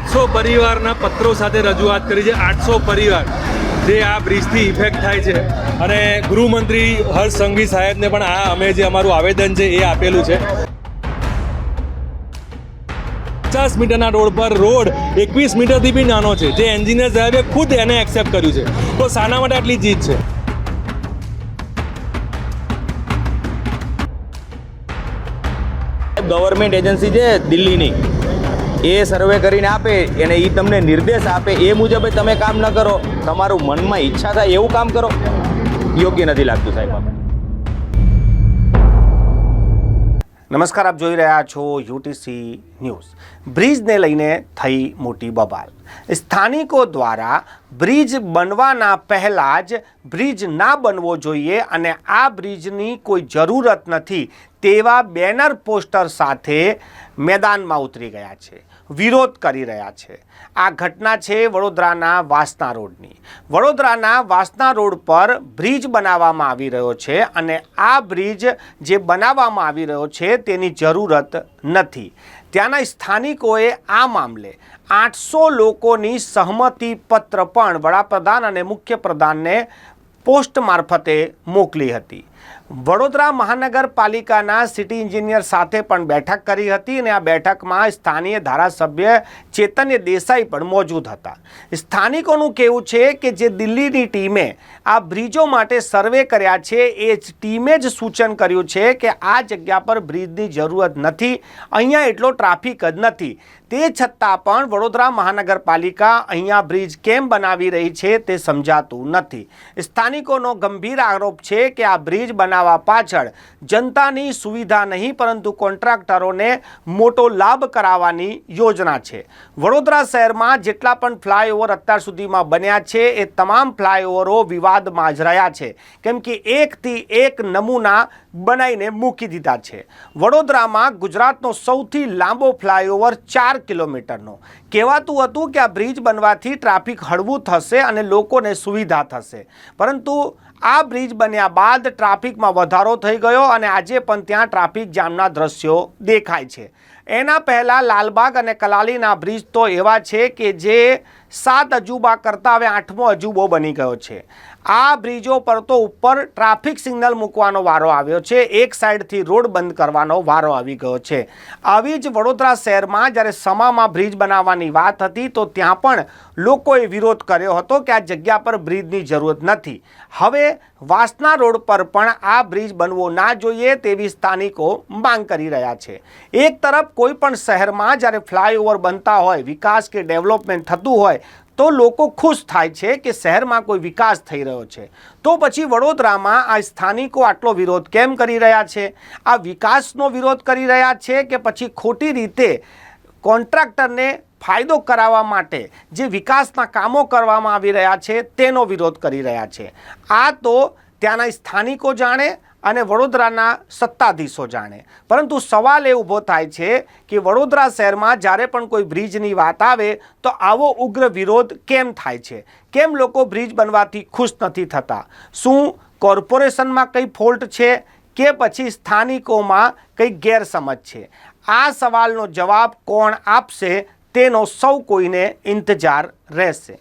800 પરિવારના પત્રો સાથે રજૂઆત કરી છે। 800 પરિવાર જે આ બ્રિજથી ઇફેક્ટ થાય છે અને ગૃહમંત્રી હર્ષ સંઘવી સાહેબને પણ આ અમે જે અમારું આવેદન છે એ આપેલું છે। 50 મીટરના રોડ પર રોડ 21 મીટરથી બી નાનો છે, જે એન્જિનિયર સાહેબે ખુદ એને એક્સેપ્ટ કર્યું છે, તો શાના માટે આટલી જીત છે? ગવર્મેન્ટ એજન્સી છે દિલ્હીની, એ સર્વે કરીને આપે અને એ તમને નિર્દેશ આપે એ મુજબ તમે કામ ન કરો, તમારું મનમાં ઈચ્છા થાય એવું કામ કરો, યોગ્ય નથી લાગતું સાહેબ। નમસ્કાર, આપ જોઈ રહ્યા છો યુટીસી ન્યૂઝ। બ્રિજને લઈને થઈ મોટી બબાલ। સ્થાનિકો દ્વારા બ્રિજ બનવાના પહેલાં જ બ્રિજ ના બનવો જોઈએ અને આ બ્રિજની કોઈ જરૂરત નથી તેવા બેનર પોસ્ટર સાથે મેદાનમાં ઉતરી ગયા છે, વિરોધ કરી રહ્યા છે। આ ઘટના છે વડોદરાના વાસના રોડની। વડોદરાના વાસના રોડ પર બ્રિજ બનાવવામાં આવી રહ્યો છે અને આ બ્રિજ જે બનાવવામાં આવી રહ્યો છે તેની જરૂરત નથી। ત્યાંના સ્થાનિકોએ આ મામલે 800 લોકોની સહમતિ પત્ર પણ વડાપ્રધાન અને મુખ્યપ્રધાનને પોસ્ટ મારફતે મોકલી હતી। વડોદરા મહાનગરપાલિકાના સિટી એન્જિનિયર સાથે પણ બેઠક કરી હતી અને આ બેઠકમાં સ્થાનીય ધારાસભ્ય ચેતન્ય દેસાઈ પણ મોજૂદ હતા। સ્થાનિકોનું કહેવું છે કે જે દિલ્હીની ટીમે આ બ્રિજો માટે સર્વે કર્યા છે એ જ ટીમે જ સૂચન કર્યું છે કે આ જગ્યા પર બ્રિજની જરૂરત નથી, અહીંયા એટલો ટ્રાફિક જ નથી। તે છતાં પણ વડોદરા મહાનગરપાલિકા અહીંયા બ્રિજ કેમ બનાવી રહી છે તે સમજાતું નથી। સ્થાનિકોનો ગંભીર આરોપ છે કે આ બ્રિજ બનાવવા પાછળ જનતાની સુવિધા નહીં પરંતુ કોન્ટ્રાક્ટરોને મોટો લાભ કરાવવાની યોજના છે। વડોદરા શહેરમાં જેટલા પણ ફ્લાયઓવર અત્યાર સુધીમાં બન્યા છે એ તમામ ફ્લાયઓવરો વિવાદમાં જ રહ્યા છે, કેમ કે એકથી એક નમૂના બનાવીને મૂકી દીધા છે। વડોદરામાં ગુજરાતનો સૌથી લાંબો ફ્લાયઓવર 4 કિલોમીટરનો કહેવાતું હતું કે આ બ્રિજ બનવાથી ટ્રાફિક હળવું થશે અને લોકોને સુવિધા થશે, પરંતુ આ બ્રિજ બન્યા બાદ ટ્રાફિકમાં વધારો થઈ ગયો અને આજે પણ ત્યાં ટ્રાફિક જામના દ્રશ્યો દેખાય છે। એના પહેલાં લાલબાગ અને કલાલીના બ્રિજ તો એવા છે કે જે 7 અજુબા કરતાં હવે 8મો અજુબો બની ગયો છે। આ બ્રિજો પર તો ઉપર ટ્રાફિક સિગ્નલ મૂકવાનો વારો આવ્યો છે, એક સાઈડથી રોડ બંધ કરવાનો વારો આવી ગયો છે। આવી જ વડોદરા શહેરમાં જ્યારે સમામાં બ્રિજ બનાવવાની વાત હતી તો ત્યાં પણ લોકોએ વિરોધ કર્યો હતો કે આ જગ્યા પર બ્રિજની જરૂરત નથી। હવે વાસના રોડ પર પણ આ બ્રિજ બનવો ના જોઈએ તેવી સ્થાનિકો માંગ કરી રહ્યા છે। એક તરફ કોઈ પણ શહેરમાં જ્યારે ફ્લાયઓવર બનતા હોય, વિકાસ કે ડેવલપમેન્ટ થતું હોય તો લોકો ખુશ થાય છે કે શહેરમાં કોઈ વિકાસ થઈ રહ્યો છે, તો પછી વડોદરામાં આ સ્થાનિકો આટલો વિરોધ કેમ કરી રહ્યા છે? આ વિકાસનો વિરોધ કરી રહ્યા છે કે પછી ખોટી રીતે કોન્ટ્રાક્ટરને ફાયદો કરાવવા માટે જે વિકાસના કામો કરવામાં આવી રહ્યા છે તેનો વિરોધ કરી રહ્યા છે? આ તો ત્યાંના સ્થાનિકો જાણે અને વડોદરાના સત્તાધીશો જાણે, પરંતુ સવાલ એ ઊભો થાય છે કે વડોદરા શહેરમાં જ્યારે પણ કોઈ બ્રિજની વાત આવે તો આવો ઉગ્ર વિરોધ કેમ થાય છે? કેમ લોકો બ્રિજ બનવાથી ખુશ નથી થતા? શું કોર્પોરેશનમાં કંઈ ફોલ્ટ છે કે પછી સ્થાનિકોમાં કંઈ ગેરસમજ છે? આ સવાલનો જવાબ કોણ આપશે તેનો સૌ કોઈને ઇંતજાર રહેશે।